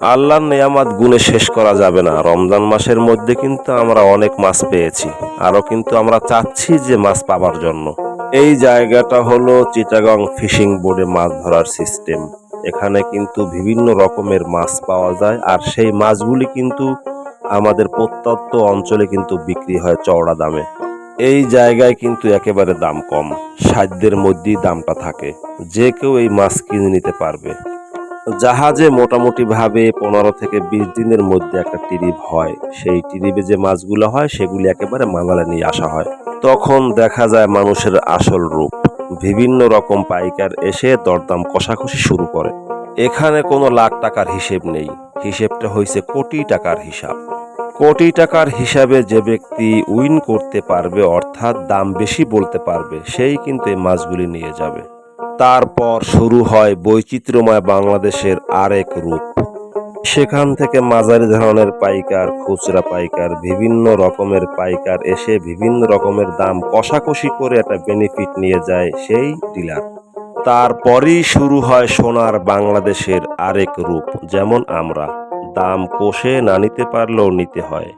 আল্লাহর নেয়ামত গুণে শেষ করা যাবে না। রমজান মাসের মধ্যে কিন্তু আমরা অনেক মাছ পেয়েছি, আরো কিন্তু আমরা চাচ্ছি যে মাছ পাবার জন্য। এই জায়গাটা হলো চিটাগং ফিশিং বোর্ডে মাছ ধরার সিস্টেম। এখানে কিন্তু বিভিন্ন রকমের মাছ পাওয়া যায়, আর সেই মাছগুলি কিন্তু আমাদের প্রত্যন্ত অঞ্চলে কিন্তু বিক্রি হয় চওড়া দামে। এই জায়গায় কিন্তু একেবারে দাম কম, সাধ্যের মধ্যেই দামটা থাকে। যে কেউ এই মাছ কিনে নিতে পারবে। জাহাজে মোটামুটি ভাবে 15 থেকে 20 দিনের মধ্যে একটা ট্রিপ হয়। সেই ট্রিপে যে মাছগুলো হয় সেগুলি একেবারে মালালে নিয়ে আসা হয়। তখন দেখা যায় মানুষের আসল রূপ। বিভিন্ন রকম পাইকার এসে দরদাম কষাকষি শুরু করে। এখানে কোনো লাখ টাকার হিসেব নেই, হিসেবটা হয়েছে কোটি টাকার হিসাব। কোটি টাকার হিসাবে যে ব্যক্তি উইন করতে পারবে, অর্থাৎ দাম বেশি বলতে পারবে, সেই কিন্তু এই মাছগুলি নিয়ে যাবে। তারপর শুরু হয় বৈচিত্র্যময় বাংলাদেশের আরেক রূপ। সেখান থেকে মাঝারি ধরনের পাইকার, খুচরা পাইকার, বিভিন্ন রকমের পাইকার এসে বিভিন্ন রকমের দাম কষাকষি করে একটা বেনিফিট নিয়ে যায় সেই ডিলার। তারপরই শুরু হয় সোনার বাংলাদেশের আরেক রূপ, যেমন আমরা। দাম কষে না নিতে পারলেও নিতে হয়।